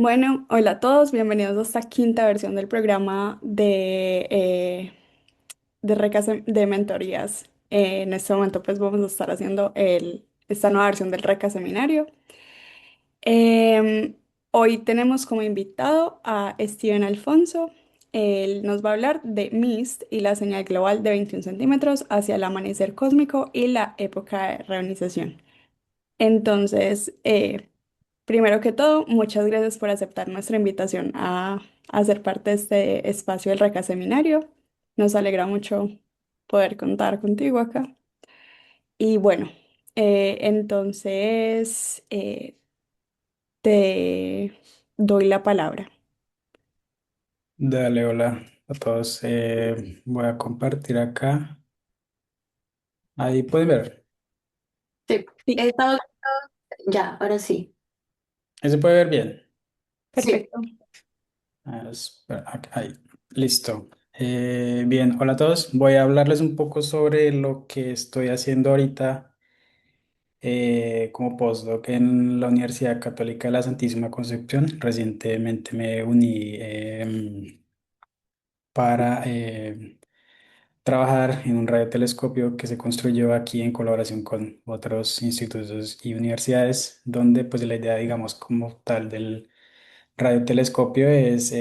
Bueno, hola a todos, bienvenidos a esta quinta versión del programa de mentorías. En este momento pues vamos a estar haciendo esta nueva versión del Reca Seminario. Em, Hoy tenemos como invitado a Steven Alfonso. Él nos va a hablar de MIST y la señal global de 21 centímetros hacia el amanecer cósmico y la época de reonización. Entonces, primero que todo, muchas gracias por aceptar nuestra invitación a ser parte de este espacio del Reca Seminario. Nos alegra mucho poder contar contigo acá. Y bueno, te doy la palabra. Dale, hola a todos. Voy a compartir acá. Ahí pueden ver. Sí, he Sí, estado ya, ahora sí. Ahí se puede ver bien. Sí. perfecto. Espera, ahí. Listo. Bien, hola a todos. Voy a hablarles un poco sobre lo que estoy haciendo ahorita como postdoc en la Universidad Católica de la Santísima Concepción. Recientemente me uní para trabajar en un radiotelescopio que se construyó aquí en colaboración con otros institutos y universidades, donde pues la idea, digamos, como tal del radiotelescopio es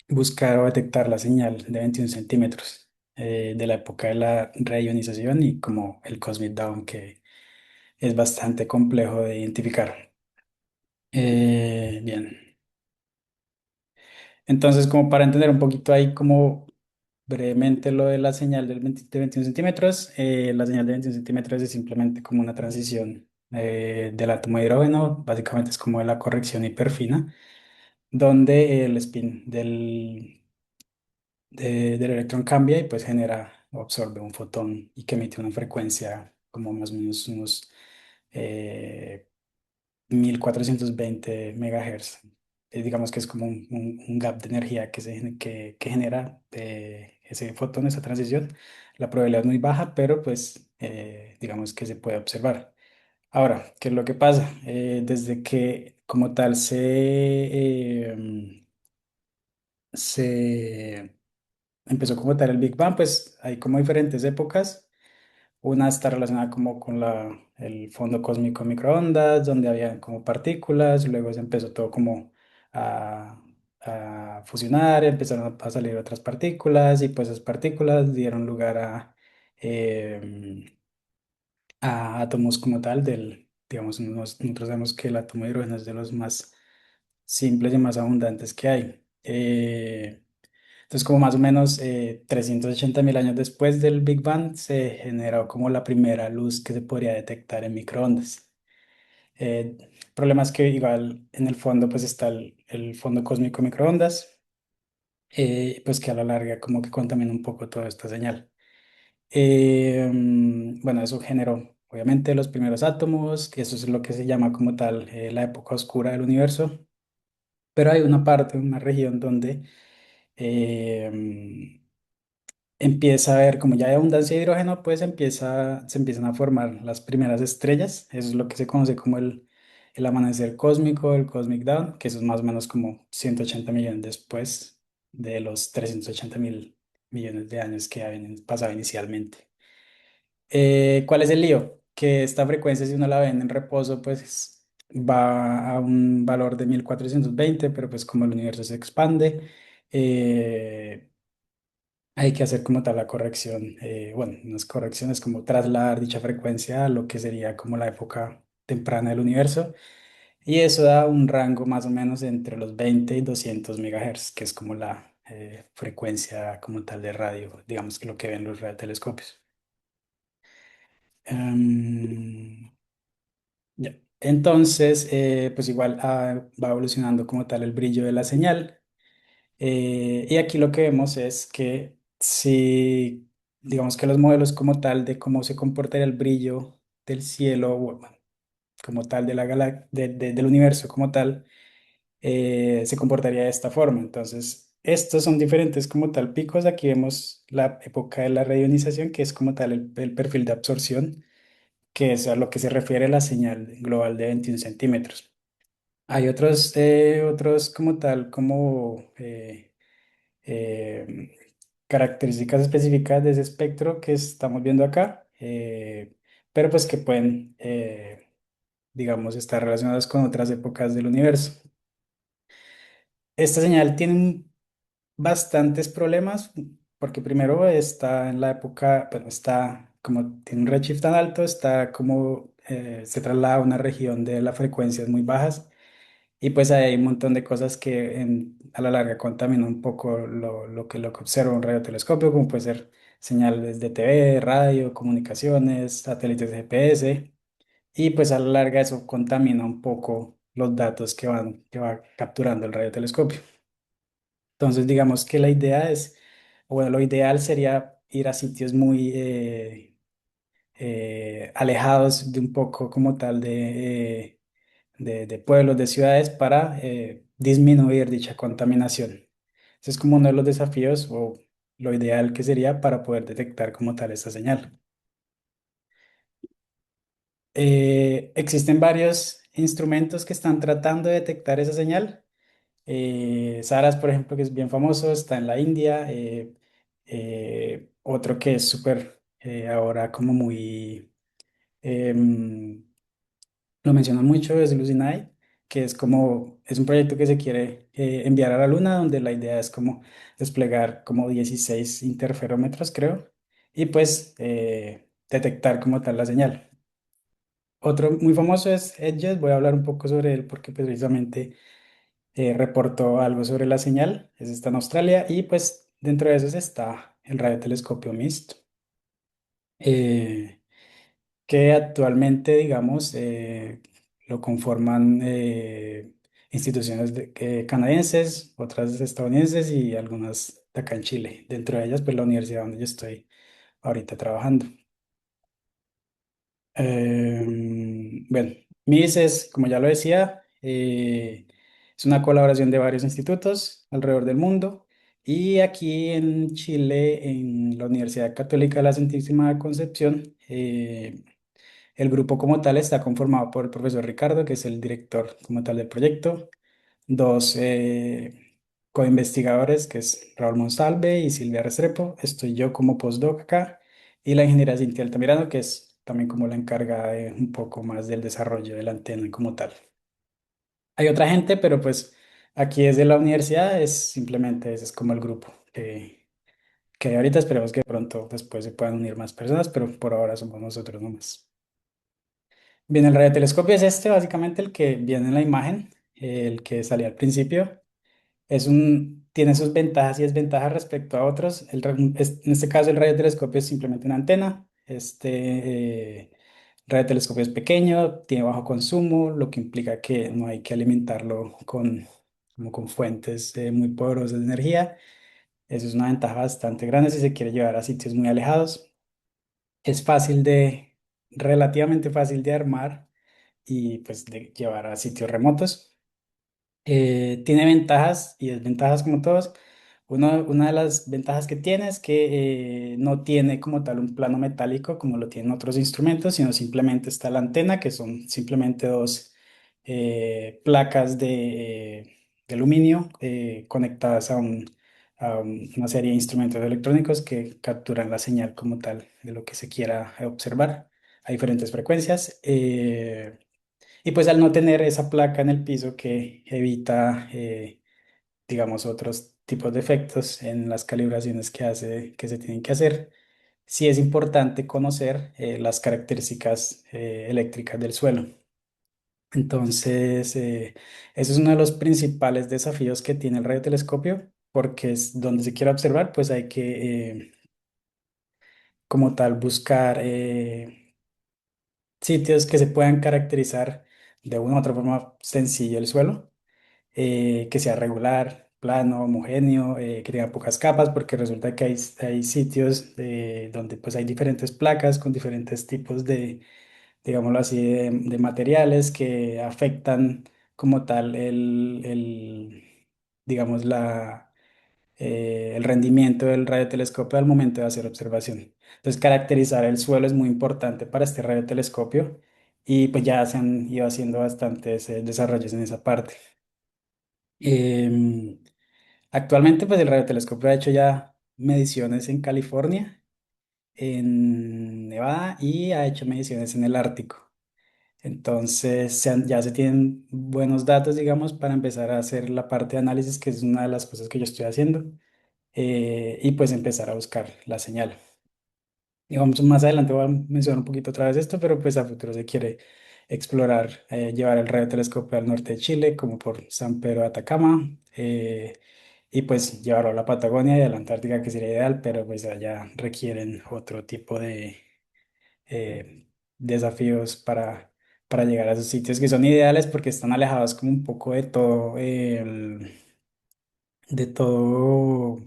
buscar o detectar la señal de 21 centímetros de la época de la reionización y como el Cosmic Dawn, que es bastante complejo de identificar. Bien. Entonces, como para entender un poquito ahí como brevemente lo de la señal de 21 centímetros, la señal de 21 centímetros es simplemente como una transición del átomo de hidrógeno, básicamente es como la corrección hiperfina, donde el spin del electrón cambia y pues genera o absorbe un fotón y que emite una frecuencia como más o menos unos eh, 1420 MHz. Digamos que es como un gap de energía que genera ese fotón, esa transición. La probabilidad es muy baja, pero pues digamos que se puede observar. Ahora, ¿qué es lo que pasa? Desde que como tal se empezó como tal el Big Bang, pues hay como diferentes épocas. Una está relacionada como con el fondo cósmico microondas, donde había como partículas, luego se empezó todo como a, a fusionar, empezaron a salir otras partículas y pues esas partículas dieron lugar a átomos como tal digamos, nosotros sabemos que el átomo de hidrógeno es de los más simples y más abundantes que hay. Entonces, como más o menos 380.000 años después del Big Bang, se generó como la primera luz que se podría detectar en microondas. El problema es que igual en el fondo pues está el fondo cósmico microondas, pues que a la larga como que contamina un poco toda esta señal. Bueno, eso generó obviamente los primeros átomos, que eso es lo que se llama como tal la época oscura del universo, pero hay una parte, una región donde eh, empieza a haber, como ya hay abundancia de hidrógeno, pues se empiezan a formar las primeras estrellas. Eso es lo que se conoce como el amanecer cósmico, el Cosmic Dawn, que eso es más o menos como 180 millones después de los 380.000 millones de años que habían pasado inicialmente. ¿Cuál es el lío? Que esta frecuencia, si uno la ve en reposo, pues va a un valor de 1420, pero pues como el universo se expande, hay que hacer como tal la corrección, bueno, no es corrección, es como trasladar dicha frecuencia a lo que sería como la época temprana del universo, y eso da un rango más o menos entre los 20 y 200 MHz, que es como la frecuencia como tal de radio, digamos que lo que ven los radiotelescopios. Em, ya. Entonces, pues igual va evolucionando como tal el brillo de la señal. Y aquí lo que vemos es que si, digamos que los modelos como tal de cómo se comportaría el brillo del cielo, o, bueno, como tal de del universo como tal, se comportaría de esta forma. Entonces, estos son diferentes como tal picos. Aquí vemos la época de la reionización, que es como tal el perfil de absorción, que es a lo que se refiere la señal global de 21 centímetros. Hay otros como tal, como eh, características específicas de ese espectro que estamos viendo acá, pero pues que pueden, digamos, estar relacionadas con otras épocas del universo. Esta señal tiene bastantes problemas, porque primero está en la época, bueno, está como tiene un redshift tan alto, está como se traslada a una región de las frecuencias muy bajas y pues hay un montón de cosas que a la larga contaminan un poco lo que observa un radiotelescopio, como puede ser señales de TV, radio, comunicaciones, satélites de GPS y pues a la larga eso contamina un poco los datos que va capturando el radiotelescopio. Entonces, digamos que la idea es, o bueno, lo ideal sería ir a sitios muy alejados de un poco como tal de pueblos, de ciudades, para disminuir dicha contaminación. Ese es como uno de los desafíos o lo ideal que sería para poder detectar como tal esta señal. Existen varios instrumentos que están tratando de detectar esa señal. Saras, por ejemplo, que es bien famoso, está en la India. Otro que es súper ahora como muy, em, lo mencionan mucho, es Lucinite, que es como, es un proyecto que se quiere enviar a la Luna, donde la idea es como desplegar como 16 interferómetros, creo, y pues detectar como tal la señal. Otro muy famoso es Edges, voy a hablar un poco sobre él porque pues, precisamente reportó algo sobre la señal, es está en Australia y pues dentro de esos está el radiotelescopio MIST, eh, que actualmente, digamos, lo conforman instituciones canadienses, otras estadounidenses y algunas de acá en Chile, dentro de ellas pues la universidad donde yo estoy ahorita trabajando. Bueno, MIS es, como ya lo decía, es una colaboración de varios institutos alrededor del mundo y aquí en Chile, en la Universidad Católica de la Santísima Concepción, el grupo como tal está conformado por el profesor Ricardo, que es el director como tal del proyecto, dos coinvestigadores, que es Raúl Monsalve y Silvia Restrepo. Estoy yo como postdoc acá y la ingeniera Cintia Altamirano, que es también como la encargada de un poco más del desarrollo de la antena como tal. Hay otra gente, pero pues aquí desde la universidad es simplemente ese es como el grupo que ahorita esperemos que pronto después se puedan unir más personas, pero por ahora somos nosotros nomás. Bien, el radiotelescopio es este, básicamente el que viene en la imagen, el que salía al principio. Tiene sus ventajas y desventajas respecto a otros. En este caso, el radiotelescopio es simplemente una antena. Radiotelescopio es pequeño, tiene bajo consumo, lo que implica que no hay que alimentarlo como con fuentes muy poderosas de energía. Eso es una ventaja bastante grande si se quiere llevar a sitios muy alejados. Es relativamente fácil de armar y pues de llevar a sitios remotos. Tiene ventajas y desventajas como todos. Una de las ventajas que tiene es que no tiene como tal un plano metálico como lo tienen otros instrumentos, sino simplemente está la antena, que son simplemente dos placas de aluminio conectadas una serie de instrumentos electrónicos que capturan la señal como tal de lo que se quiera observar a diferentes frecuencias. Y pues al no tener esa placa en el piso que evita, digamos, otros tipos de efectos en las calibraciones que se tienen que hacer, sí es importante conocer las características eléctricas del suelo. Entonces, ese es uno de los principales desafíos que tiene el radiotelescopio, porque es donde se quiera observar, pues hay que, como tal, buscar sitios que se puedan caracterizar de una u otra forma sencilla el suelo, que sea regular, plano, homogéneo, que tenga pocas capas, porque resulta que hay sitios donde pues hay diferentes placas con diferentes tipos digámoslo así, de materiales que afectan como tal digamos, el rendimiento del radiotelescopio al momento de hacer observación. Entonces, caracterizar el suelo es muy importante para este radiotelescopio y pues ya se han ido haciendo bastantes desarrollos en esa parte. Em, Actualmente pues el radiotelescopio ha hecho ya mediciones en California, en Nevada y ha hecho mediciones en el Ártico. Entonces ya se tienen buenos datos, digamos, para empezar a hacer la parte de análisis, que es una de las cosas que yo estoy haciendo, y pues empezar a buscar la señal. Digamos, más adelante voy a mencionar un poquito otra vez esto, pero pues a futuro se quiere explorar, llevar el radiotelescopio al norte de Chile, como por San Pedro de Atacama, y pues llevarlo a la Patagonia y a la Antártica, que sería ideal, pero pues allá requieren otro tipo de desafíos para llegar a esos sitios que son ideales porque están alejados como un poco de todo, de todo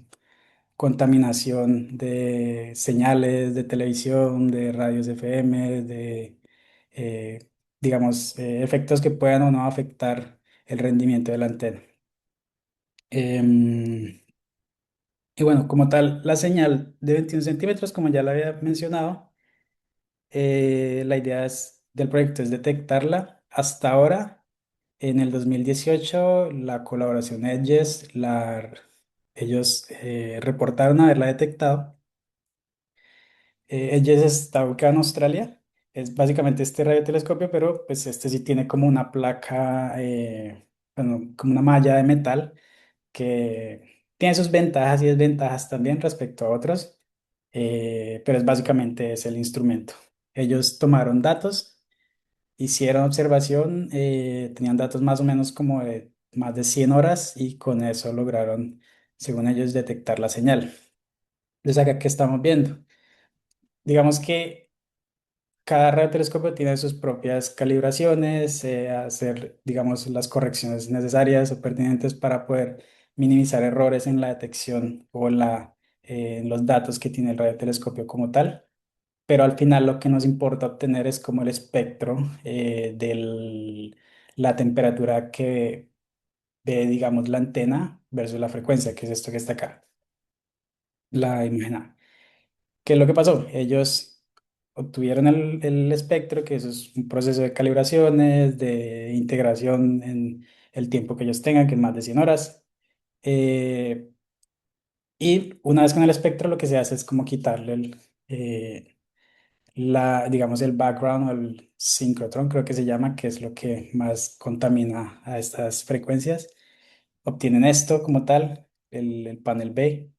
contaminación de señales de televisión, de radios FM, de, digamos, efectos que puedan o no afectar el rendimiento de la antena. Em, y bueno, como tal, la señal de 21 centímetros, como ya la había mencionado, la idea del proyecto es detectarla. Hasta ahora, en el 2018, la colaboración Edges, ellos reportaron haberla detectado. Edges está ubicado en Australia. Es básicamente este radiotelescopio, pero pues este sí tiene como una placa, bueno, como una malla de metal que tiene sus ventajas y desventajas también respecto a otros, pero es básicamente es el instrumento. Ellos tomaron datos, hicieron observación, tenían datos más o menos como de más de 100 horas y con eso lograron, según ellos, detectar la señal. Entonces acá, ¿qué estamos viendo? Digamos que cada radiotelescopio tiene sus propias calibraciones, hacer, digamos, las correcciones necesarias o pertinentes para poder minimizar errores en la detección o en los datos que tiene el radiotelescopio como tal. Pero al final lo que nos importa obtener es como el espectro de la temperatura que ve, digamos, la antena versus la frecuencia, que es esto que está acá, la imagen A. ¿Qué es lo que pasó? Ellos obtuvieron el espectro, que eso es un proceso de calibraciones, de integración en el tiempo que ellos tengan, que es más de 100 horas. eh, y una vez con el espectro, lo que se hace es como quitarle digamos, el background o el sincrotrón, creo que se llama, que es lo que más contamina a estas frecuencias. Obtienen esto como tal, el panel B.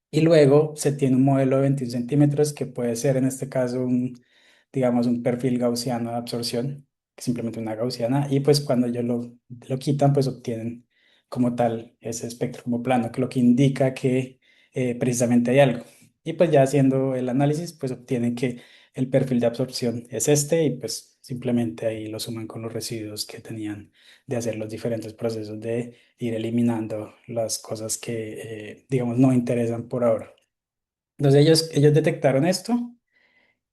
Y luego se tiene un modelo de 21 centímetros que puede ser en este caso digamos, un perfil gaussiano de absorción, que es simplemente una gaussiana, y pues cuando ellos lo quitan, pues obtienen como tal ese espectro como plano, que lo que indica que precisamente hay algo. Y pues ya haciendo el análisis, pues obtienen que el perfil de absorción es este y pues simplemente ahí lo suman con los residuos que tenían de hacer los diferentes procesos de ir eliminando las cosas que, digamos, no interesan por ahora. Entonces ellos detectaron esto.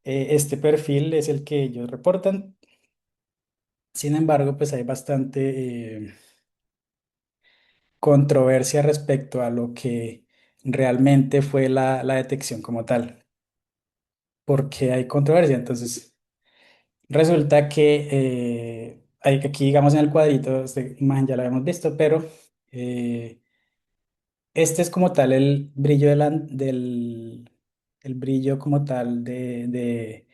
Este perfil es el que ellos reportan. Sin embargo, pues hay bastante controversia respecto a lo que realmente fue la detección como tal. Porque hay controversia. Entonces, resulta que aquí, digamos, en el cuadrito, esta imagen ya la habíamos visto, pero eh, este es como tal el brillo el brillo como tal del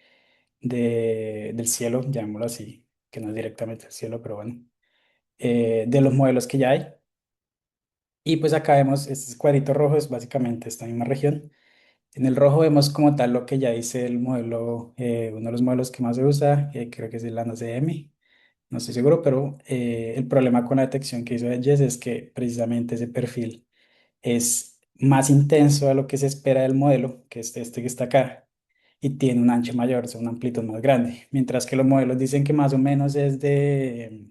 cielo, llamémoslo así, que no es directamente el cielo, pero bueno, de los modelos que ya hay. Y pues acá vemos, este cuadrito rojo es básicamente esta misma región. En el rojo vemos como tal lo que ya dice el modelo, uno de los modelos que más se usa, creo que es el ANA-CM, no estoy seguro, pero el problema con la detección que hizo Edges es que precisamente ese perfil es más intenso a lo que se espera del modelo, que es este que está acá, y tiene un ancho mayor, o sea, una amplitud más grande, mientras que los modelos dicen que más o menos es de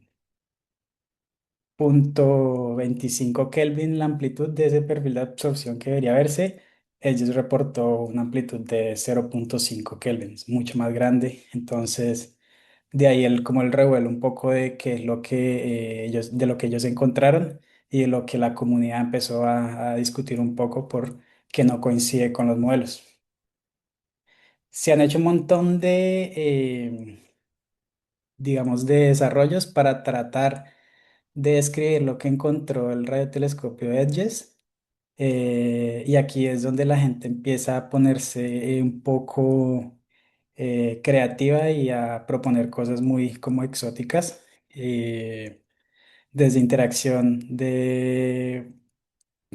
0.25 Kelvin la amplitud de ese perfil de absorción que debería verse. Ellos reportó una amplitud de 0.5 Kelvin, es mucho más grande, entonces de ahí como el revuelo un poco de qué es lo que de lo que ellos encontraron y de lo que la comunidad empezó a discutir un poco por que no coincide con los modelos. Se han hecho un montón digamos, de desarrollos para tratar de describir lo que encontró el radiotelescopio Edges. Y aquí es donde la gente empieza a ponerse un poco creativa y a proponer cosas muy como exóticas, desde interacción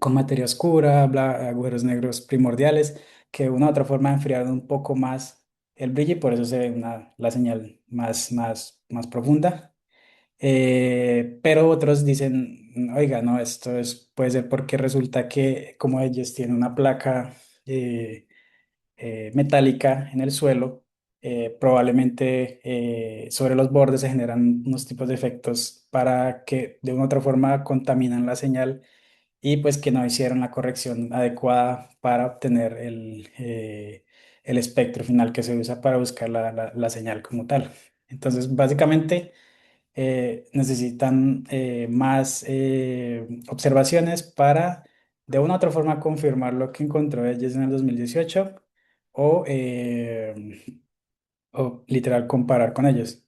con materia oscura, agujeros negros primordiales, que de una u otra forma enfriaron un poco más el brillo y por eso se ve la señal más profunda. Pero otros dicen, oiga, no, puede ser porque resulta que como ellos tienen una placa metálica en el suelo, probablemente sobre los bordes se generan unos tipos de efectos para que de una u otra forma contaminan la señal y pues que no hicieron la corrección adecuada para obtener el espectro final que se usa para buscar la señal como tal. Entonces, básicamente necesitan más observaciones para de una u otra forma confirmar lo que encontró ellos en el 2018 o, o literal comparar con ellos.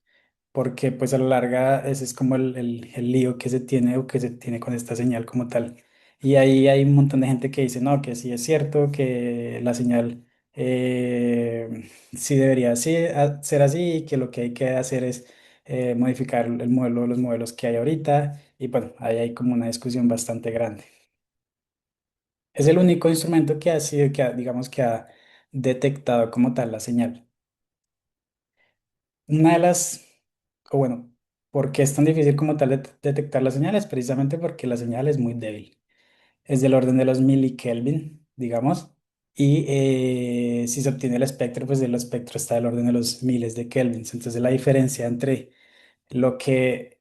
Porque pues a la larga ese es como el lío que se tiene o que se tiene con esta señal como tal. Y ahí hay un montón de gente que dice, no, que sí es cierto, que la señal sí debería ser así y que lo que hay que hacer es modificar el modelo, los modelos que hay ahorita. Y bueno, ahí hay como una discusión bastante grande. Es el único instrumento que ha sido, digamos, que ha detectado como tal la señal. Una de las, o bueno, ¿por qué es tan difícil como tal detectar las señales? Precisamente porque la señal es muy débil. Es del orden de los milikelvin, digamos, y si se obtiene el espectro, pues el espectro está del orden de los miles de kelvins. Entonces la diferencia entre lo que,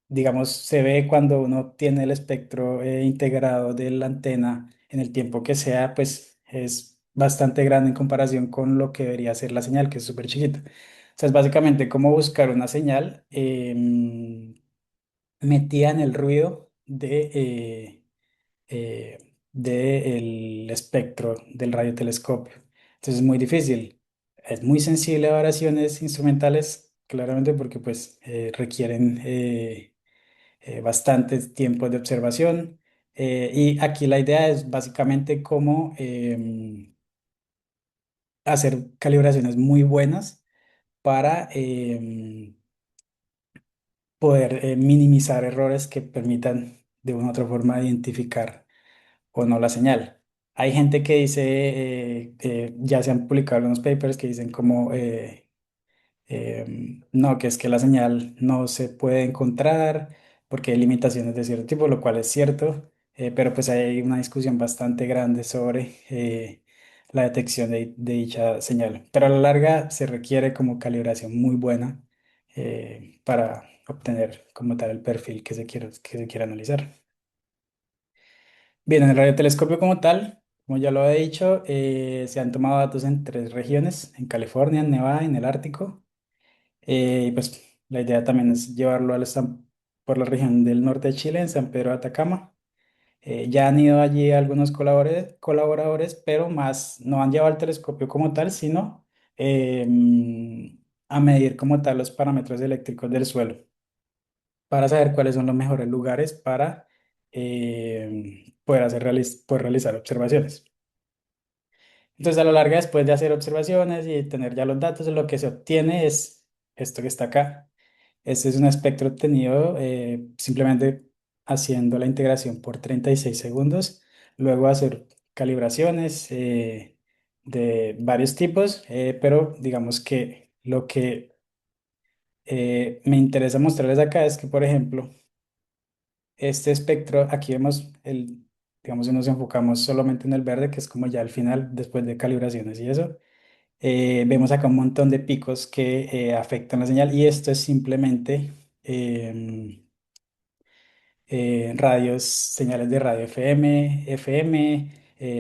digamos, se ve cuando uno tiene el espectro integrado de la antena en el tiempo que sea, pues es bastante grande en comparación con lo que debería ser la señal, que es súper chiquita. O sea, es básicamente como buscar una señal metida en el ruido del espectro del radiotelescopio. Entonces es muy difícil. Es muy sensible a variaciones instrumentales, claramente porque pues requieren bastantes tiempos de observación. Y aquí la idea es básicamente cómo hacer calibraciones muy buenas para poder minimizar errores que permitan de una u otra forma identificar o no la señal. Hay gente que dice, ya se han publicado algunos papers que dicen como, no, que es que la señal no se puede encontrar porque hay limitaciones de cierto tipo, lo cual es cierto, pero pues hay una discusión bastante grande sobre la detección de dicha señal. Pero a la larga se requiere como calibración muy buena para obtener como tal el perfil que se quiere analizar. Bien, en el radiotelescopio como tal, como ya lo he dicho, se han tomado datos en tres regiones, en California, en Nevada, en el Ártico. Y pues la idea también es llevarlo por la región del norte de Chile, en San Pedro de Atacama. Ya han ido allí algunos colaboradores, pero más no han llevado el telescopio como tal, sino a medir como tal los parámetros eléctricos del suelo para saber cuáles son los mejores lugares para poder realizar observaciones. Entonces, a la larga, después de hacer observaciones y tener ya los datos, lo que se obtiene es esto que está acá. Este es un espectro obtenido simplemente haciendo la integración por 36 segundos, luego hacer calibraciones de varios tipos, pero digamos que lo que me interesa mostrarles acá es que, por ejemplo, este espectro, aquí vemos digamos, si nos enfocamos solamente en el verde, que es como ya al final, después de calibraciones y eso, vemos acá un montón de picos que afectan la señal y esto es simplemente señales de radio FM,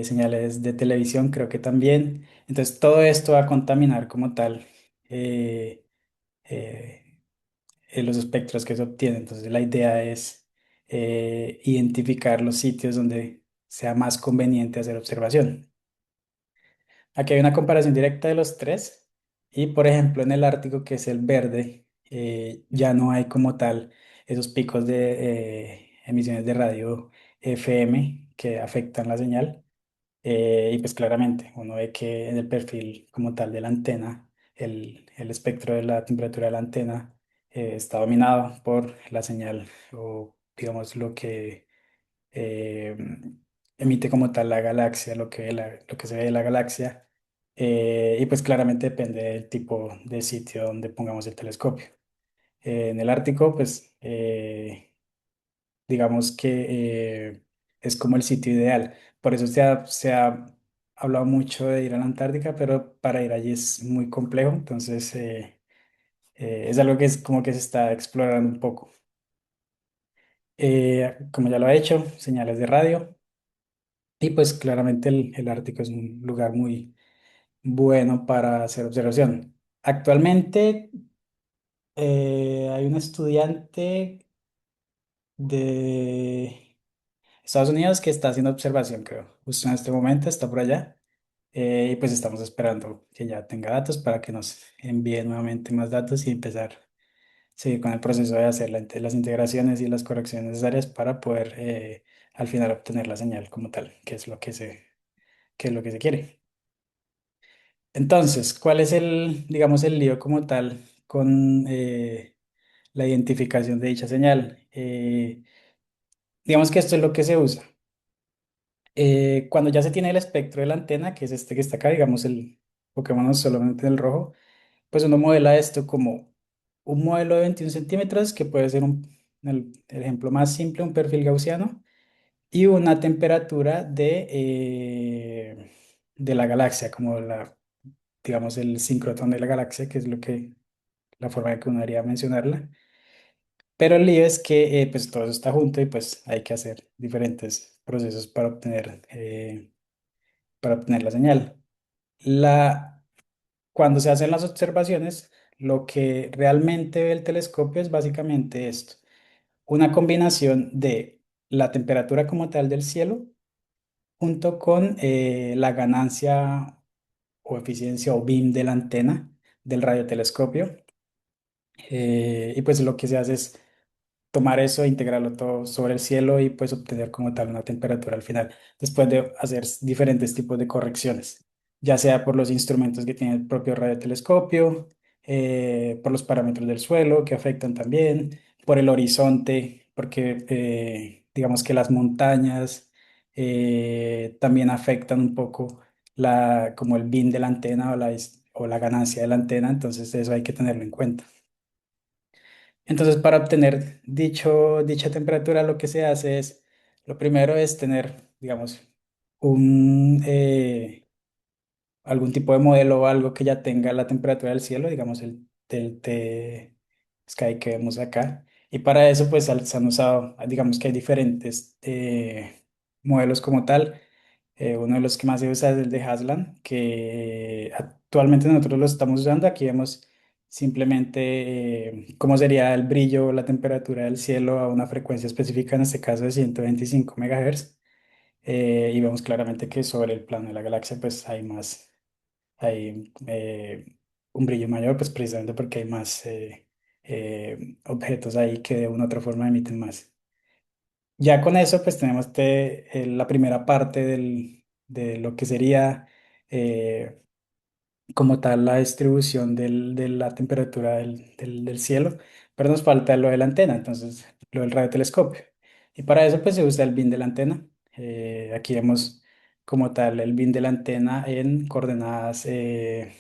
señales de televisión, creo que también. Entonces, todo esto va a contaminar como tal eh, eh, los espectros que se obtienen. Entonces, la idea es identificar los sitios donde sea más conveniente hacer observación. Aquí hay una comparación directa de los tres y, por ejemplo, en el Ártico, que es el verde ya no hay como tal esos picos de emisiones de radio FM que afectan la señal. Y pues claramente uno ve que en el perfil como tal de la antena, el espectro de la temperatura de la antena está dominado por la señal o digamos lo que eh, emite como tal la galaxia, lo que se ve de la galaxia. Y pues claramente depende del tipo de sitio donde pongamos el telescopio. En el Ártico, pues digamos que es como el sitio ideal. Por eso se ha hablado mucho de ir a la Antártica, pero para ir allí es muy complejo, entonces es algo que es como que se está explorando un poco. Como ya lo he hecho, señales de radio, y pues claramente el Ártico es un lugar muy bueno para hacer observación. Actualmente hay un estudiante de Estados Unidos que está haciendo observación, creo. Justo en este momento está por allá. Y pues estamos esperando que ya tenga datos para que nos envíe nuevamente más datos y empezar a seguir con el proceso de hacer las integraciones y las correcciones necesarias para poder al final obtener la señal como tal, que es lo que es lo que se quiere. Entonces, ¿cuál es digamos, el lío como tal con la identificación de dicha señal? Digamos que esto es lo que se usa. Cuando ya se tiene el espectro de la antena, que es este que está acá, digamos Pokémon solamente en el rojo, pues uno modela esto como un modelo de 21 centímetros, que puede ser el ejemplo más simple, un perfil gaussiano, y una temperatura de la galaxia, como digamos, el sincrotrón de la galaxia, que es la forma en que uno debería mencionarla. Pero el lío es que pues todo eso está junto y pues hay que hacer diferentes procesos para obtener la señal. La, Cuando se hacen las observaciones, lo que realmente ve el telescopio es básicamente esto, una combinación de la temperatura como tal del cielo junto con la ganancia o eficiencia o beam de la antena del radiotelescopio. Y pues lo que se hace es tomar eso e integrarlo todo sobre el cielo y pues obtener como tal una temperatura al final, después de hacer diferentes tipos de correcciones, ya sea por los instrumentos que tiene el propio radiotelescopio, por los parámetros del suelo que afectan también, por el horizonte, porque digamos que las montañas también afectan un poco como el bin de la antena o la ganancia de la antena, entonces eso hay que tenerlo en cuenta. Entonces, para obtener dicha temperatura, lo que se hace es, lo primero es tener, digamos, un, algún tipo de modelo o algo que ya tenga la temperatura del cielo, digamos, del Sky que vemos acá. Y para eso, pues, se han usado, digamos que hay diferentes modelos como tal. Uno de los que más se usa es el de Haslam, que actualmente nosotros lo estamos usando. Aquí vemos simplemente cómo sería el brillo, la temperatura del cielo a una frecuencia específica, en este caso de 125 MHz. Y vemos claramente que sobre el plano de la galaxia pues hay un brillo mayor, pues precisamente porque hay más objetos ahí que de una u otra forma emiten más. Ya con eso, pues tenemos la primera parte de lo que sería eh, como tal la distribución de la temperatura del cielo, pero nos falta lo de la antena, entonces lo del radiotelescopio. Y para eso, pues se usa el bin de la antena. Aquí vemos como tal el bin de la antena en coordenadas eh,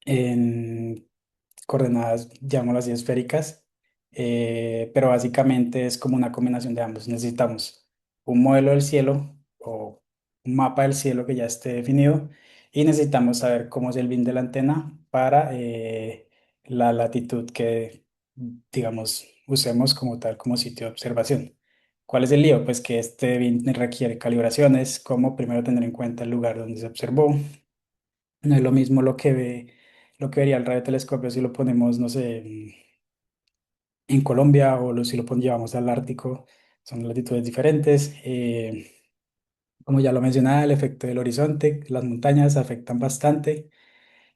en coordenadas, llamémoslo así, esféricas, pero básicamente es como una combinación de ambos. Necesitamos un modelo del cielo o un mapa del cielo que ya esté definido y necesitamos saber cómo es el bin de la antena para la latitud que, digamos, usemos como tal, como sitio de observación. ¿Cuál es el lío? Pues que este bin requiere calibraciones, como primero tener en cuenta el lugar donde se observó. No es lo mismo lo que vería el radiotelescopio si lo ponemos, no sé, en Colombia o si llevamos al Ártico, son latitudes diferentes. Como ya lo mencionaba, el efecto del horizonte, las montañas afectan bastante.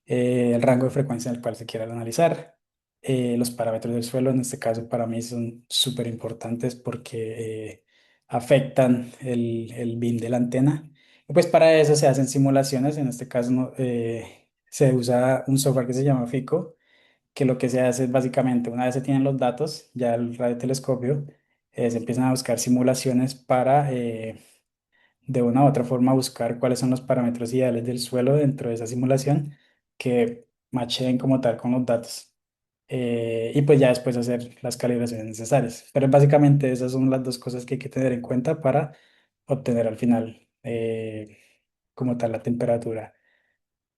el rango de frecuencia en el cual se quiera analizar, los parámetros del suelo, en este caso para mí son súper importantes porque afectan el bin de la antena. Y pues para eso se hacen simulaciones, en este caso se usa un software que se llama FICO, que lo que se hace es básicamente, una vez se tienen los datos, ya el radiotelescopio, se empiezan a buscar simulaciones para de una u otra forma buscar cuáles son los parámetros ideales del suelo dentro de esa simulación que macheen como tal con los datos. Y pues ya después hacer las calibraciones necesarias. Pero básicamente esas son las dos cosas que hay que tener en cuenta para obtener al final como tal la temperatura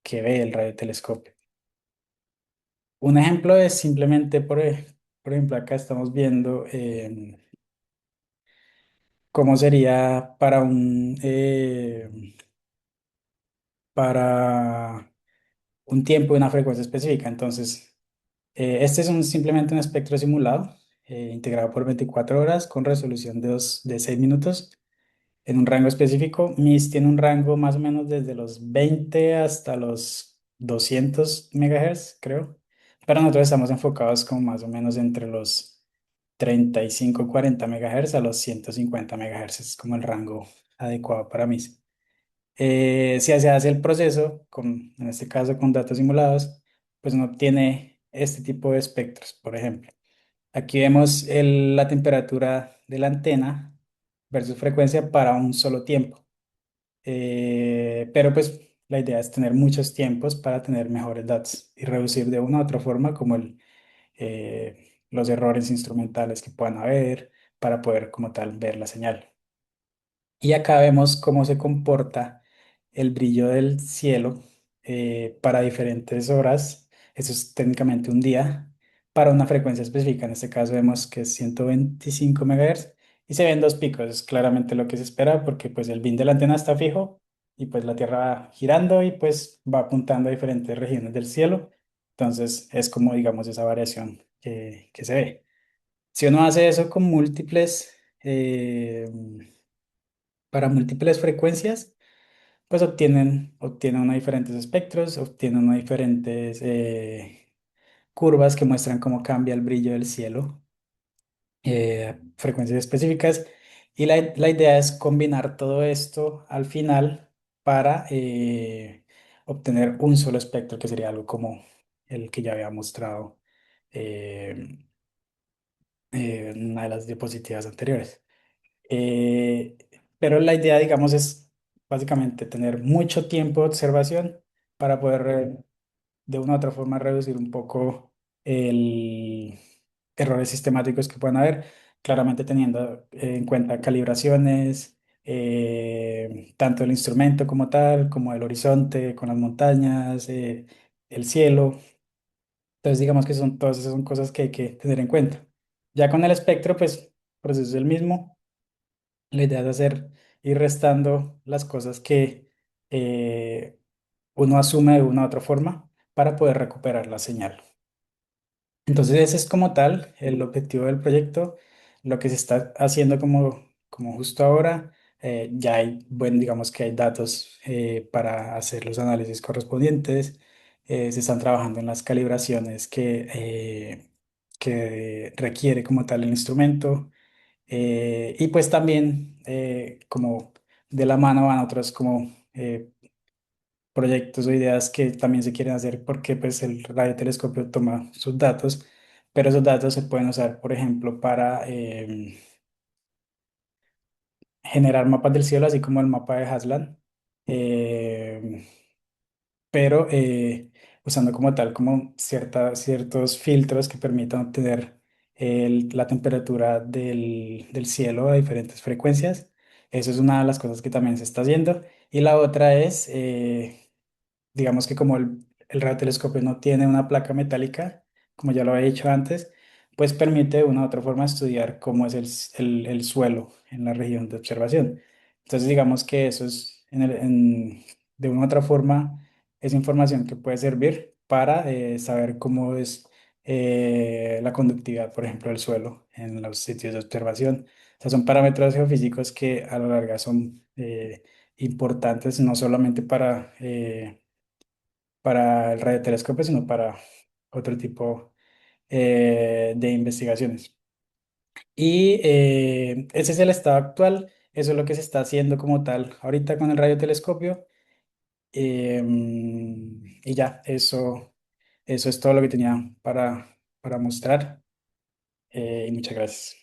que ve el radiotelescopio. Un ejemplo es simplemente, por ejemplo, acá estamos viendo cómo sería para un tiempo y una frecuencia específica. Entonces, este es simplemente un espectro simulado integrado por 24 horas con resolución de 6 minutos en un rango específico. MIS tiene un rango más o menos desde los 20 hasta los 200 megahertz, creo. Pero nosotros estamos enfocados como más o menos entre los 35-40 megahertz a los 150 megahertz. Es como el rango adecuado para MIS. Si se hace el proceso, en este caso con datos simulados, pues uno obtiene este tipo de espectros. Por ejemplo, aquí vemos la temperatura de la antena versus frecuencia para un solo tiempo. Pero pues la idea es tener muchos tiempos para tener mejores datos y reducir de una u otra forma como los errores instrumentales que puedan haber para poder como tal ver la señal. Y acá vemos cómo se comporta el brillo del cielo para diferentes horas. Eso es técnicamente un día para una frecuencia específica. En este caso vemos que es 125 MHz y se ven dos picos. Es claramente lo que se espera porque pues el bin de la antena está fijo y pues la Tierra va girando y pues va apuntando a diferentes regiones del cielo. Entonces es como digamos esa variación que se ve. Si uno hace eso con para múltiples frecuencias, pues obtienen unos diferentes espectros, obtienen unos diferentes curvas que muestran cómo cambia el brillo del cielo, frecuencias específicas. Y la idea es combinar todo esto al final para obtener un solo espectro, que sería algo como el que ya había mostrado eh, en una de las diapositivas anteriores. Eh, pero la idea, digamos, es básicamente tener mucho tiempo de observación para poder de una u otra forma reducir un poco el errores sistemáticos que puedan haber, claramente teniendo en cuenta calibraciones, tanto el instrumento como tal, como el horizonte con las montañas, el cielo. Entonces, digamos que todas esas son cosas que hay que tener en cuenta. Ya con el espectro, pues, el proceso es el mismo. La idea es ir restando las cosas que uno asume de una u otra forma para poder recuperar la señal. Entonces, ese es como tal el objetivo del proyecto. Lo que se está haciendo como justo ahora, ya hay, bueno, digamos que hay datos para hacer los análisis correspondientes. Se están trabajando en las calibraciones que requiere como tal el instrumento. Y pues también como de la mano van otros como proyectos o ideas que también se quieren hacer porque pues el radiotelescopio toma sus datos, pero esos datos se pueden usar, por ejemplo, para generar mapas del cielo, así como el mapa de Haslan. Eh, pero usando como tal como ciertos filtros que permitan obtener la temperatura del cielo a diferentes frecuencias. Eso es una de las cosas que también se está haciendo. Y la otra es, digamos que como el radiotelescopio no tiene una placa metálica, como ya lo había dicho antes, pues permite de una u otra forma estudiar cómo es el suelo en la región de observación. Entonces digamos que eso es de una u otra forma es información que puede servir para saber cómo es la conductividad, por ejemplo, del suelo en los sitios de observación. O sea, son parámetros geofísicos que a la larga son importantes no solamente para para el radiotelescopio, sino para otro tipo de investigaciones. Y ese es el estado actual, eso es lo que se está haciendo como tal ahorita con el radiotelescopio. Y ya, eso es todo lo que tenía para mostrar. Y muchas gracias.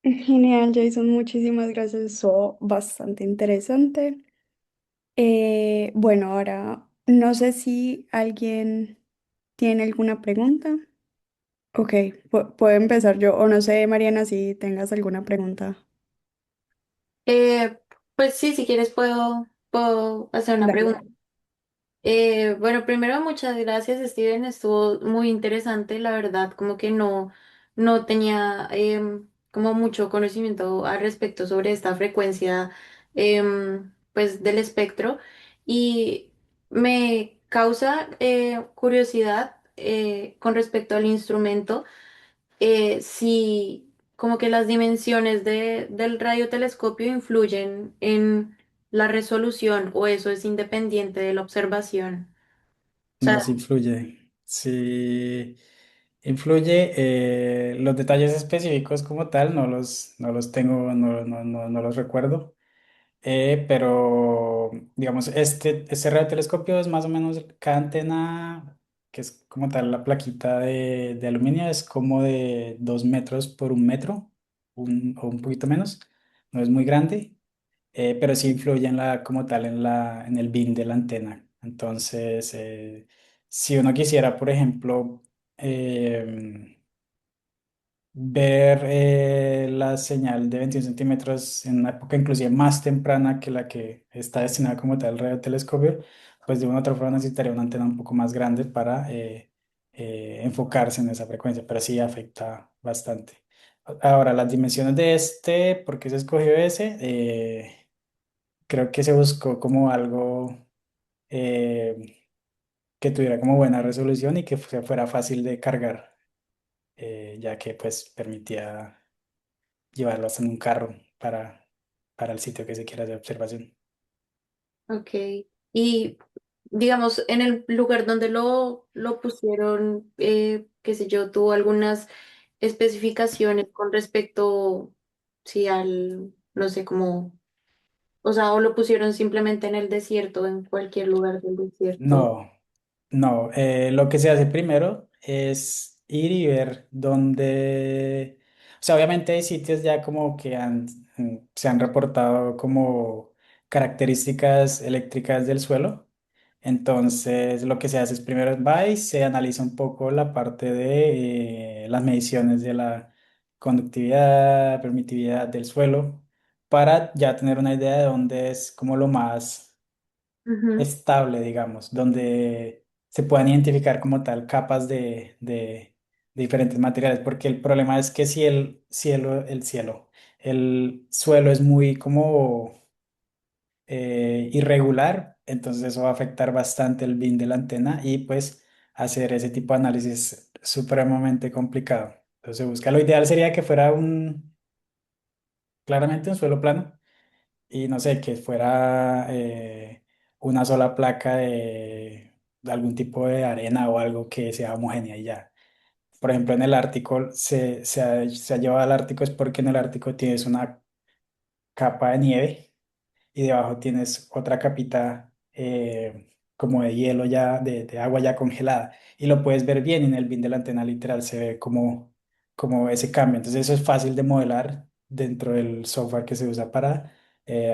Genial, Jason, muchísimas gracias. Eso bastante interesante. Bueno, ahora no sé si alguien tiene alguna pregunta. Ok, puedo empezar yo, o no sé, Mariana, si tengas alguna pregunta. Eh, pues sí, si quieres puedo hacer una Dale. pregunta. Bueno, primero muchas gracias, Steven. Estuvo muy interesante, la verdad, como que no tenía como mucho conocimiento al respecto sobre esta frecuencia pues del espectro y me causa curiosidad con respecto al instrumento, si como que las dimensiones del radiotelescopio influyen en la resolución o eso es independiente de la observación. O No, sea, sí influye. Sí influye. Los detalles específicos como tal no los tengo, no los recuerdo. Pero, digamos, este radiotelescopio es más o menos cada antena, que es como tal la plaquita de aluminio, es como de 2 metros por 1 metro, o un poquito menos. No es muy grande, pero sí influye en como tal en el bin de la antena. Entonces, si uno quisiera, por ejemplo, em, ver la señal de 21 centímetros en una época inclusive más temprana que la que está destinada como tal al radiotelescopio, pues de una u otra forma necesitaría una antena un poco más grande para enfocarse en esa frecuencia, pero sí afecta bastante. Ahora, las dimensiones de ¿por qué se escogió ese? Creo que se buscó como algo que tuviera como buena resolución y que fuera fácil de cargar, ya que pues permitía llevarlos en un carro para el sitio que se quiera de observación. ok. Y digamos, en el lugar donde lo pusieron, qué sé yo, tuvo algunas especificaciones con respecto, sí, no sé cómo, o sea, o lo pusieron simplemente en el desierto, en cualquier lugar del desierto. No, no, lo que se hace primero es ir y ver dónde, o sea, obviamente hay sitios ya como que se han reportado como características eléctricas del suelo. Entonces, lo que se hace es primero va y se analiza un poco la parte de las mediciones de la conductividad, permitividad del suelo, para ya tener una idea de dónde es como lo más Ujú, estable, digamos, donde se puedan identificar como tal capas de diferentes materiales, porque el problema es que si el suelo es muy como irregular, entonces eso va a afectar bastante el bin de la antena y pues hacer ese tipo de análisis es supremamente complicado. Entonces busca, lo ideal sería que fuera claramente un suelo plano y no sé, que fuera una sola placa de algún tipo de arena o algo que sea homogénea y ya. Por ejemplo, en el Ártico se ha llevado al Ártico es porque en el Ártico tienes una capa de nieve y debajo tienes otra capita como de hielo ya, de agua ya congelada. Y lo puedes ver bien en el bin de la antena literal, se ve como ese cambio. Entonces eso es fácil de modelar dentro del software que se usa para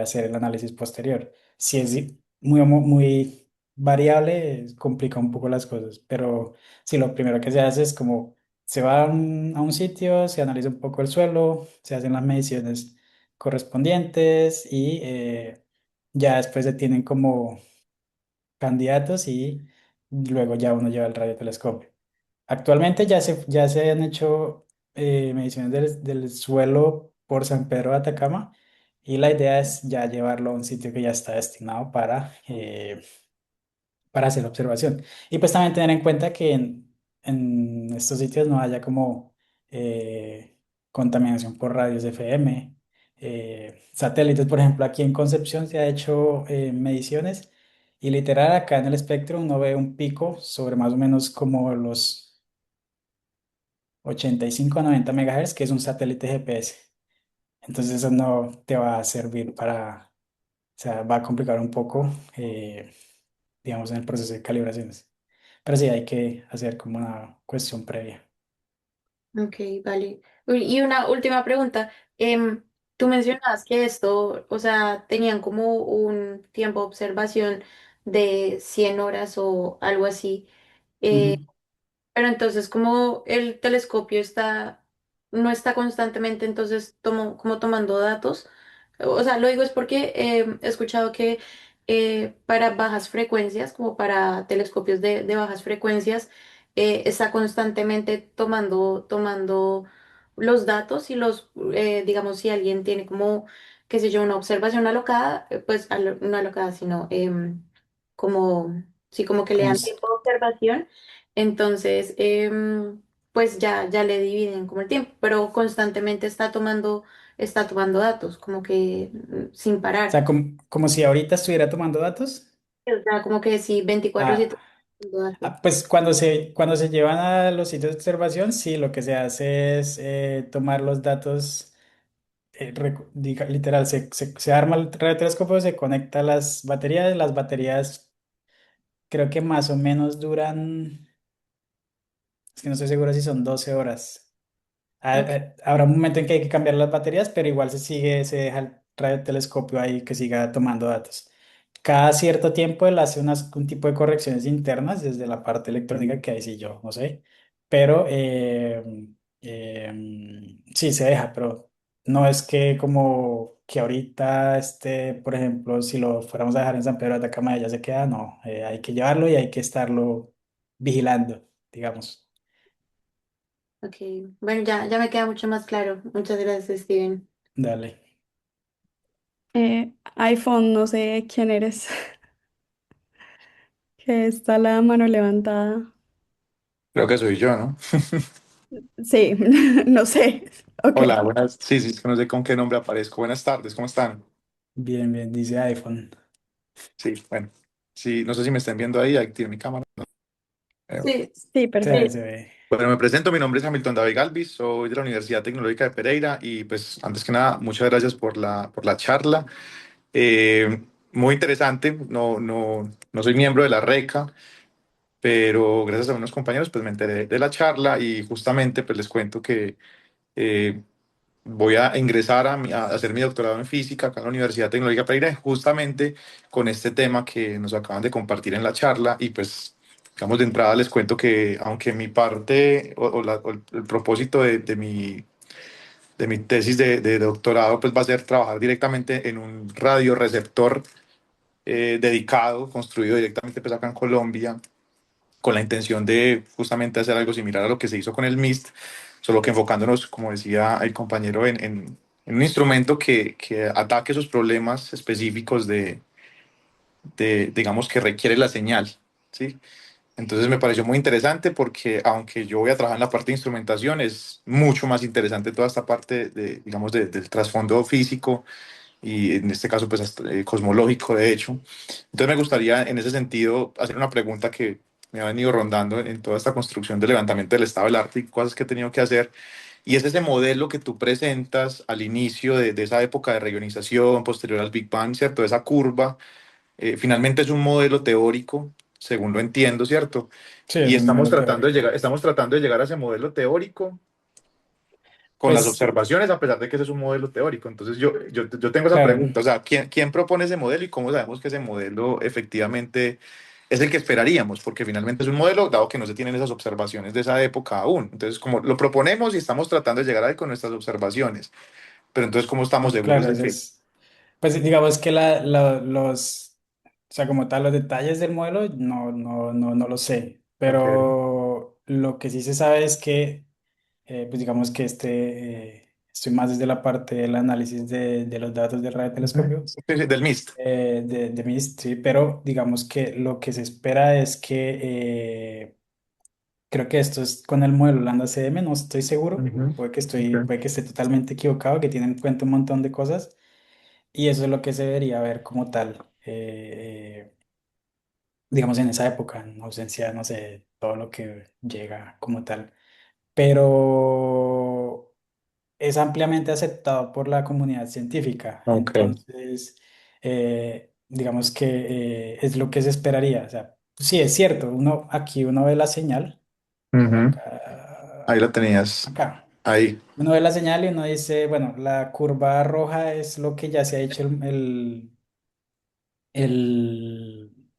hacer el análisis posterior. Si es muy variable, complica un poco las cosas, pero si lo primero que se hace es como se va a un sitio, se analiza un poco el suelo, se hacen las mediciones correspondientes y ya después se tienen como candidatos y luego ya uno lleva el radiotelescopio. Actualmente ya se han hecho mediciones del suelo por San Pedro de Atacama y la idea es ya llevarlo a un sitio que ya está destinado para hacer observación. Y pues también tener en cuenta que en estos sitios no haya como contaminación por radios FM, satélites. Por ejemplo, aquí en Concepción se ha hecho mediciones y literal acá en el espectro uno ve un pico sobre más o menos como los 85 a 90 megahertz, que es un satélite GPS. Entonces eso no te va a servir para, o sea, va a complicar un poco, digamos, en el proceso de calibraciones. Pero sí hay que hacer como una cuestión previa. Ok, vale. Uy, y una última pregunta. Tú mencionabas que esto, o sea, tenían como un tiempo de observación de 100 horas o algo así. Ujú. Pero entonces, como el telescopio no está constantemente, entonces como tomando datos. O sea, lo digo es porque he escuchado que para bajas frecuencias, como para telescopios de bajas frecuencias, está constantemente tomando los datos y digamos, si alguien tiene como, qué sé yo, una observación alocada, pues no alocada, sino como, sí, como que le Como dan tiempo de observación. Entonces, pues ya le dividen como el tiempo, pero constantemente está tomando datos, como que sin O sea, parar. como si ahorita estuviera tomando datos. O sea, como que sí, 24/7 Ah, tomando datos. pues cuando se llevan a los sitios de observación, sí, lo que se hace es tomar los datos, literal, se arma el radiotelescopio, se conecta a las baterías creo que más o menos duran, es que no estoy seguro si son 12 horas. Ok, Habrá un momento en que hay que cambiar las baterías, pero igual se deja el radiotelescopio ahí que siga tomando datos. Cada cierto tiempo él hace un tipo de correcciones internas desde la parte electrónica que ahí sí yo no sé, pero sí se deja, pero no es que como que ahorita por ejemplo, si lo fuéramos a dejar en San Pedro de Atacama ya se queda, no, hay que llevarlo y hay que estarlo vigilando, digamos. ok. Bueno, ya me queda mucho más claro. Muchas gracias, Steven. Dale. iPhone, no sé quién eres, que está la mano levantada. Creo que soy yo, ¿no? Sí, no sé. Ok. Hola, buenas. Sí, sí, es que no sé con qué nombre aparezco. Buenas tardes, ¿cómo están? Bien, bien, dice iPhone. Sí, bueno. Sí, no sé si me están viendo ahí tiene mi cámara. Sí, Sí, Se, perfecto. se ve. Bueno, me presento, mi nombre es Hamilton David Galvis, soy de la Universidad Tecnológica de Pereira y pues antes que nada, muchas gracias por la charla. Muy interesante, no soy miembro de la RECA, pero gracias a unos compañeros pues me enteré de la charla y justamente pues les cuento que eh, voy a ingresar a hacer mi doctorado en física acá en la Universidad Tecnológica Pereira, justamente con este tema que nos acaban de compartir en la charla. Y pues, digamos, de entrada les cuento que aunque mi parte o el propósito de mi tesis de doctorado pues va a ser trabajar directamente en un radioreceptor dedicado, construido directamente pues acá en Colombia, con la intención de justamente hacer algo similar a lo que se hizo con el MIST, solo que enfocándonos, como decía el compañero, en un instrumento que ataque esos problemas específicos digamos, que requiere la señal, ¿sí? Entonces me pareció muy interesante porque aunque yo voy a trabajar en la parte de instrumentación, es mucho más interesante toda esta parte digamos, del trasfondo físico y en este caso pues cosmológico de hecho. Entonces me gustaría en ese sentido hacer una pregunta que me ha venido rondando en toda esta construcción de levantamiento del estado del arte y cosas que he tenido que hacer. Y es ese modelo que tú presentas al inicio de esa época de reionización posterior al Big Bang, ¿cierto? Esa curva, finalmente es un modelo teórico, según lo entiendo, ¿cierto? Sí, Y es un modelo teórico. estamos tratando de llegar a ese modelo teórico con las Pues, observaciones, a pesar de que ese es un modelo teórico. Entonces yo tengo esa claro, pregunta, o sea, ¿quién propone ese modelo y cómo sabemos que ese modelo efectivamente es el que esperaríamos? Porque finalmente es un modelo, dado que no se tienen esas observaciones de esa época aún. Entonces, como lo proponemos y estamos tratando de llegar ahí con nuestras observaciones, pero entonces, ¿cómo estamos seguros claro, de eso que? es. Pues digamos que o sea, como tal, los detalles del modelo no lo sé, Ok. pero lo que sí se sabe es que, pues digamos que estoy más desde la parte del análisis de los datos del radiotelescopio, Sí, sí, del MIST. de MIST, sí, pero digamos que lo que se espera es que Creo que esto es con el modelo Lambda CM, no estoy seguro. Ujú. Ok. Puede que esté totalmente equivocado, que tiene en cuenta un montón de cosas. Y eso es lo que se debería ver como tal, digamos, en esa época, en ausencia, no sé, todo lo que llega como tal. Pero es ampliamente aceptado por la comunidad científica. Ok. Entonces, digamos que es lo que se esperaría. O sea, sí, es cierto, aquí uno ve la señal, Ujú. Ahí acá, la tenías. acá. Ahí. Uno ve la señal y uno dice, bueno, la curva roja es lo que ya se ha hecho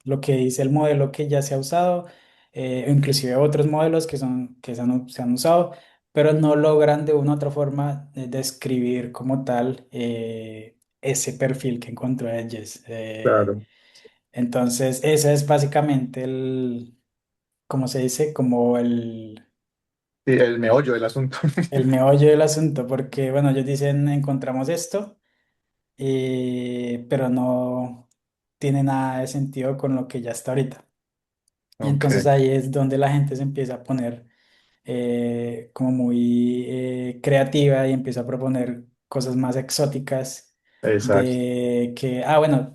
lo que dice el modelo que ya se ha usado, o inclusive otros modelos se han usado, pero no logran de una u otra forma describir como tal ese perfil que encontró Edges. Claro. Entonces, ese es básicamente ¿cómo se dice? Como Sí, el meollo del asunto. el meollo del asunto, porque, bueno, ellos dicen, encontramos esto, pero no tiene nada de sentido con lo que ya está ahorita. Entonces Ok, ahí es donde la gente se empieza a poner como muy creativa y empieza a proponer cosas más exóticas exacto. de que, bueno,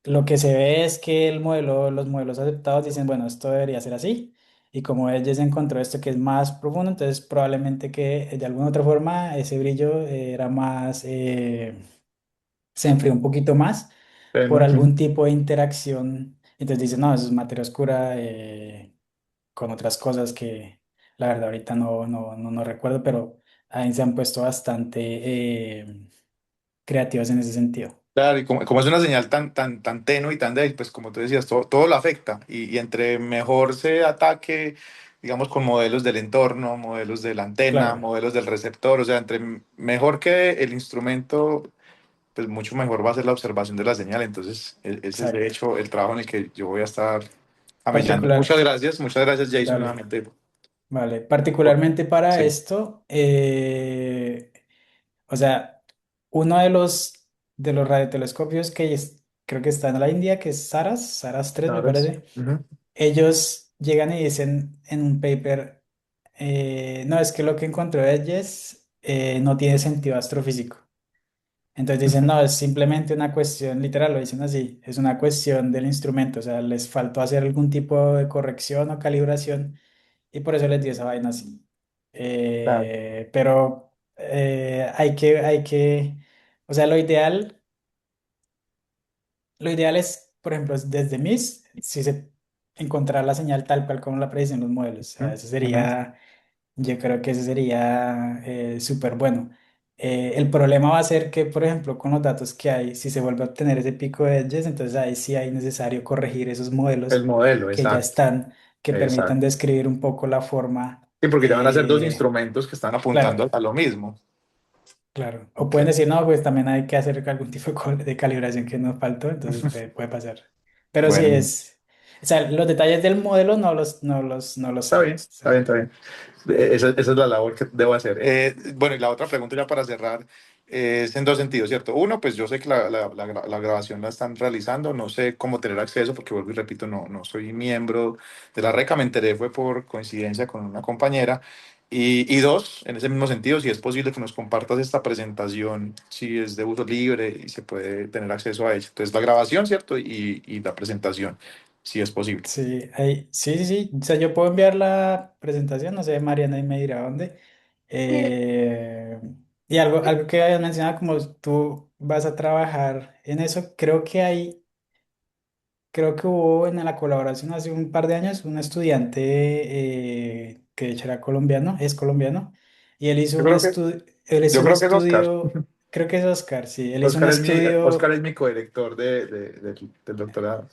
lo que se ve es que los modelos aceptados dicen, bueno, esto debería ser así. Y como ellos encontró esto que es más profundo, entonces probablemente que de alguna otra forma ese brillo era más, se enfrió un poquito más por Tenue. algún Ujú. tipo de interacción. Entonces dicen, no, eso es materia oscura. Con otras cosas que la verdad ahorita no recuerdo, pero ahí se han puesto bastante creativos en ese sentido. Claro, y como es una señal tan tenue y tan débil, pues como tú decías, todo lo afecta. Y entre mejor se ataque, digamos, con modelos del entorno, modelos de la antena, Claro, modelos del receptor, o sea, entre mejor que el instrumento, pues mucho mejor va a ser la observación de la señal. Entonces, ese es de exacto. hecho el trabajo en el que yo voy a estar amellando. Particular, Muchas gracias Jason dale, nuevamente. vale. por- Particularmente para Sí, esto, o sea, uno de los radiotelescopios creo que está en la India, que es Saras 3 me ¿sabes? parece. Ujú. Ellos llegan y dicen en un paper, no, es que lo que encontró Edges no tiene sentido astrofísico. Entonces dicen, no, es simplemente una cuestión, literal, lo dicen así, es una cuestión del instrumento, o sea, les faltó hacer algún tipo de corrección o calibración y por eso les dio esa vaina así. Claro. Pero o sea, lo ideal es, por ejemplo, desde MIS, si se encontrar la señal tal cual como la predicen los modelos. O sea, Ujú. eso Ujú. sería, yo creo que eso sería súper bueno. El problema va a ser que, por ejemplo, con los datos que hay, si se vuelve a obtener ese pico de edges, entonces ahí sí hay necesario corregir esos El modelos modelo, que ya exacto. están, que permitan Exacto. describir un poco la forma. Sí, porque ya van a ser dos instrumentos que están apuntando Claro, a lo mismo. claro. O Ok. pueden decir, no, pues también hay que hacer algún tipo de calibración que nos faltó, entonces puede pasar. Pero sí Bueno, o sea, los detalles del modelo no los está sé. bien, O está bien, sea, está bien. Esa es la labor que debo hacer. Bueno, y la otra pregunta ya para cerrar es en dos sentidos, ¿cierto? Uno, pues yo sé que la grabación la están realizando, no sé cómo tener acceso, porque vuelvo y repito, no soy miembro de la RECA, me enteré fue por coincidencia con una compañera. Y dos, en ese mismo sentido, si es posible que nos compartas esta presentación, si es de uso libre y se puede tener acceso a ella. Entonces, la grabación, ¿cierto? Y la presentación, si es posible. sí. O sea, yo puedo enviar la presentación, no sé, Mariana y me dirá dónde. Sí, Eh, y algo que habías mencionado, como tú vas a trabajar en eso, creo que hubo en la colaboración hace un par de años un estudiante que de hecho era colombiano, es colombiano, y Yo creo que, él hizo yo un creo que es Oscar. estudio, creo que es Oscar, sí, él hizo un Oscar estudio es mi codirector del doctorado.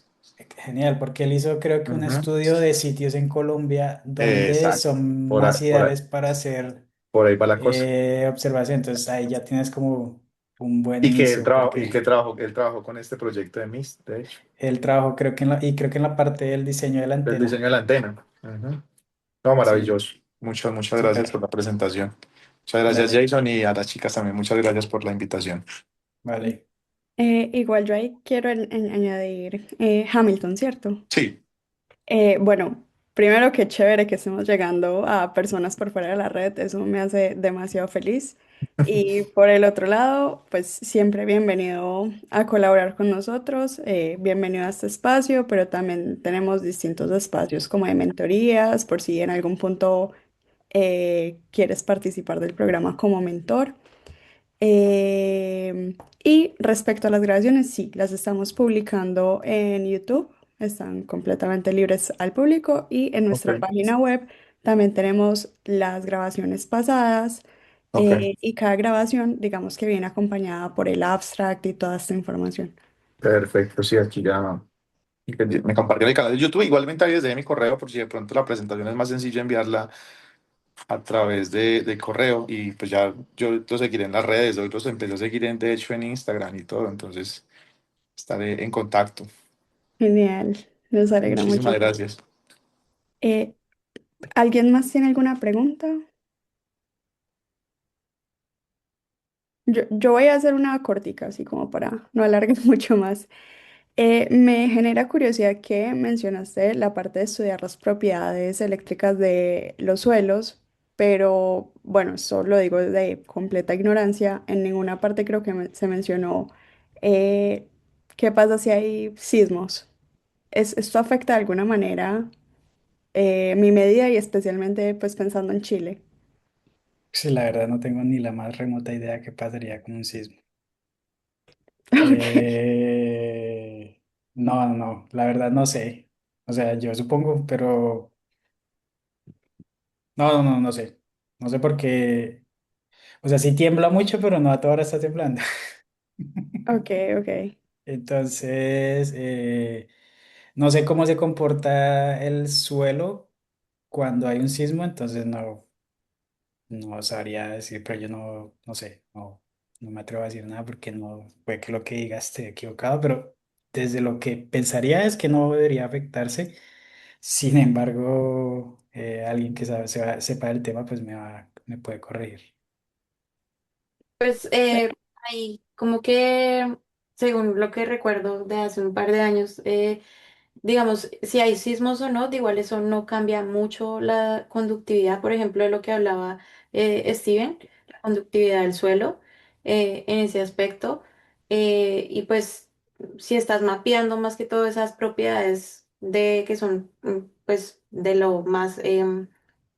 genial, porque él hizo creo que un Ujú. estudio de sitios en Colombia donde Exacto. son Por ahí, más ideales para hacer por ahí va la cosa. observación, entonces ahí ya tienes como un buen Y que él inicio, trabajó, porque él trabajó con este proyecto de MIST, de hecho, él trabajó creo que y creo que en la parte del diseño de la el diseño antena, de la antena. Ujú. No, sí, maravilloso. Muchas gracias por súper, la presentación. Muchas gracias, dale. Jason, y a las chicas también. Muchas gracias por la invitación. Vale. Igual yo ahí quiero añadir Hamilton, ¿cierto? Sí, Bueno. Primero, qué chévere que estemos llegando a personas por fuera de la red, eso me hace demasiado feliz. Y por el otro lado, pues siempre bienvenido a colaborar con nosotros, bienvenido a este espacio, pero también tenemos distintos espacios como de mentorías, por si en algún punto quieres participar del programa como mentor. Y respecto a las grabaciones, sí, las estamos publicando en YouTube, están completamente libres al público y en nuestra Ok, página web también tenemos las grabaciones pasadas ok, y cada grabación, digamos que viene acompañada por el abstract y toda esta información. perfecto, sí, aquí ya me compartieron el canal de YouTube. Igualmente ahí desde mi correo, por si de pronto la presentación es más sencilla enviarla a través de correo y pues ya yo los seguiré en las redes, hoy los empecé a seguir de hecho en Instagram y todo, entonces estaré en contacto. Genial, nos alegra Muchísimas muchísimo. gracias. Eh, ¿Alguien más tiene alguna pregunta? Yo voy a hacer una cortica, así como para no alargar mucho más. Me genera curiosidad que mencionaste la parte de estudiar las propiedades eléctricas de los suelos, pero bueno, eso lo digo de completa ignorancia. En ninguna parte creo que se mencionó eh, qué pasa si hay sismos. ¿Esto afecta de alguna manera mi medida y especialmente pues pensando en Chile? Sí, la verdad no tengo ni la más remota idea qué pasaría con un sismo. Ok, Eh, no, no, la verdad no sé. O sea, yo supongo, pero no sé. No sé por qué. O sea, sí tiembla mucho, pero no a toda hora está temblando. ok, ok. Entonces, no sé cómo se comporta el suelo cuando hay un sismo, entonces no sabría decir, pero yo no sé, no me atrevo a decir nada porque no puede que lo que diga esté equivocado, pero desde lo que pensaría es que no debería afectarse. Sin embargo, alguien que sepa del tema, pues me puede corregir. Pues ahí como que, según lo que recuerdo de hace un par de años, digamos, si hay sismos o no, de igual eso no cambia mucho la conductividad, por ejemplo, de lo que hablaba Steven, la conductividad del suelo en ese aspecto. Y pues si estás mapeando más que todo esas propiedades de que son pues de lo más,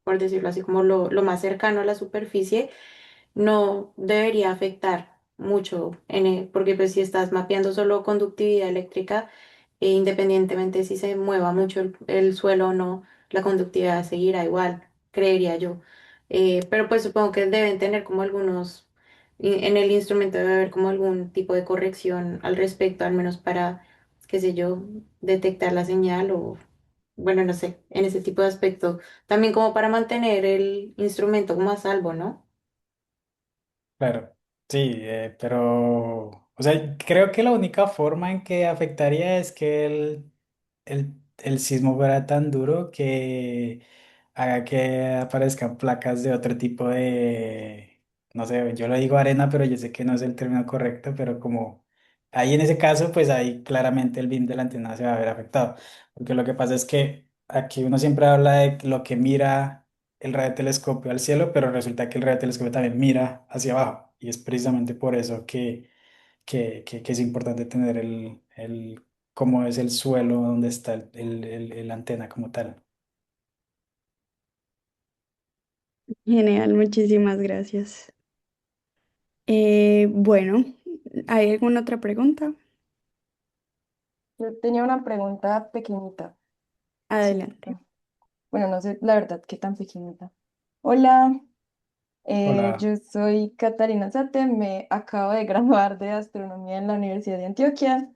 por decirlo así, como lo más cercano a la superficie no debería afectar mucho, porque pues si estás mapeando solo conductividad eléctrica, independientemente si se mueva mucho el suelo o no, la conductividad seguirá igual, creería yo. Pero pues supongo que deben tener como algunos, en el instrumento debe haber como algún tipo de corrección al respecto, al menos para, qué sé yo, detectar la señal o, bueno, no sé, en ese tipo de aspecto, también como para mantener el instrumento como a salvo, ¿no? Claro, sí, pero, o sea, creo que la única forma en que afectaría es que el sismo fuera tan duro que haga que aparezcan placas de otro tipo de, no sé, yo lo digo arena, pero yo sé que no es el término correcto, pero como ahí en ese caso, pues ahí claramente el BIM de la antena se va a ver afectado, porque lo que pasa es que aquí uno siempre habla de lo que mira el radiotelescopio al cielo, pero resulta que el radiotelescopio también mira hacia abajo, y es precisamente por eso que es importante tener cómo es el suelo donde está el antena como tal. Genial, muchísimas gracias. Bueno, ¿hay alguna otra pregunta? Yo tenía una pregunta pequeñita, Adelante. chiquita. Bueno, no sé la verdad qué tan pequeñita. Hola, Hola, yo soy Catarina Sate, me acabo de graduar de astronomía en la Universidad de Antioquia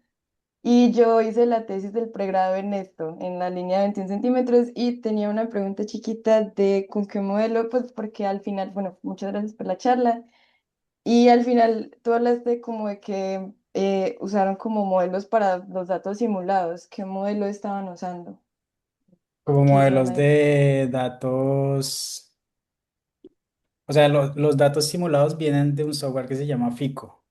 y yo hice la tesis del pregrado en esto, en la línea de 21 centímetros y tenía una pregunta chiquita de con qué modelo, pues porque al final, bueno, muchas gracias por la charla. Y al final tú hablaste como de que usaron como modelos para los datos simulados. ¿Qué modelo estaban usando? como ¿Qué hicieron modelos ahí? de datos, o sea, los datos simulados vienen de un software que se llama FICO.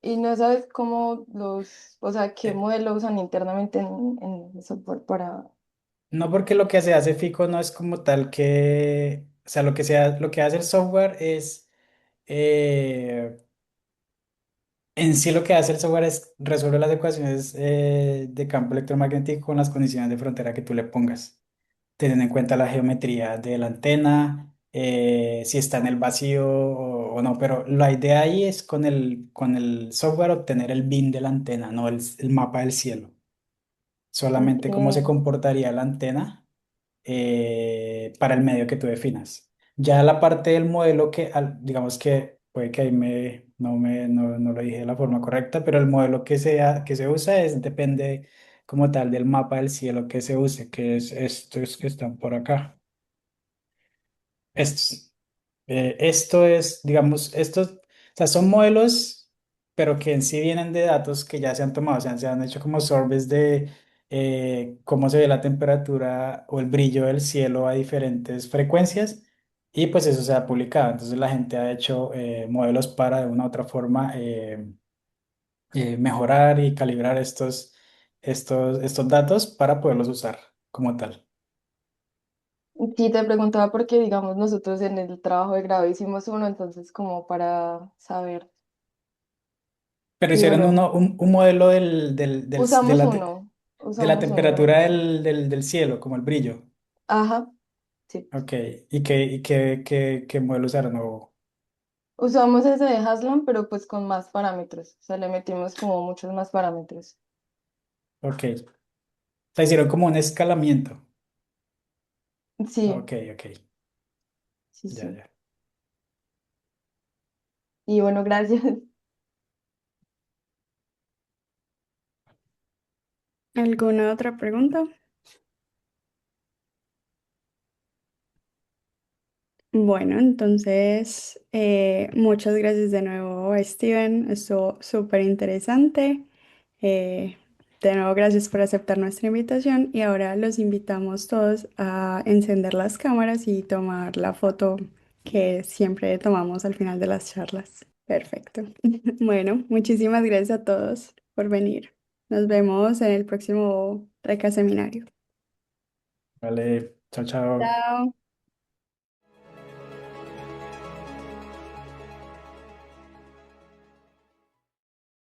Y no sabes cómo los, o sea, qué Eh, modelo usan internamente en el software para... No, porque lo que se hace FICO no es como tal que, o sea, lo que hace el software es, eh, en sí lo que hace el software es resolver las ecuaciones de campo electromagnético con las condiciones de frontera que tú le pongas, teniendo en cuenta la geometría de la antena, si está en el vacío o no, pero la idea ahí es con el software obtener el bin de la antena, no el mapa del cielo, Ok. solamente cómo se comportaría la antena para el medio que tú definas. Ya la parte del modelo digamos que puede que ahí no lo dije de la forma correcta, pero el modelo que se usa depende como tal del mapa del cielo que se use, que es estos que están por acá. Estos. Esto es, digamos, o sea, son modelos, pero que en sí vienen de datos que ya se han tomado, o sea, se han hecho como surveys de cómo se ve la temperatura o el brillo del cielo a diferentes frecuencias, y pues eso se ha publicado. Entonces la gente ha hecho modelos para de una u otra forma mejorar y calibrar estos datos para poderlos usar como tal. Sí, te preguntaba porque, digamos, nosotros en el trabajo de grado hicimos uno, entonces como para saber. Pero Y hicieron bueno, un modelo usamos uno, de la usamos uno. temperatura del cielo, como el brillo. Ajá, sí. Ok. ¿Qué modelo usaron? Usamos ese de Haslam, pero pues con más parámetros. O sea, le metimos como muchos más parámetros. Ok. O sea, hicieron como un escalamiento. Sí, Ok, ok. sí, Ya, sí. ya. Y bueno, gracias. ¿Alguna otra pregunta? Bueno, entonces, muchas gracias de nuevo, Steven. Estuvo súper interesante. Eh, de nuevo, gracias por aceptar nuestra invitación y ahora los invitamos todos a encender las cámaras y tomar la foto que siempre tomamos al final de las charlas. Perfecto. Bueno, muchísimas gracias a todos por venir. Nos vemos en el próximo Reca Seminario. Vale. Chao, chao. Chao.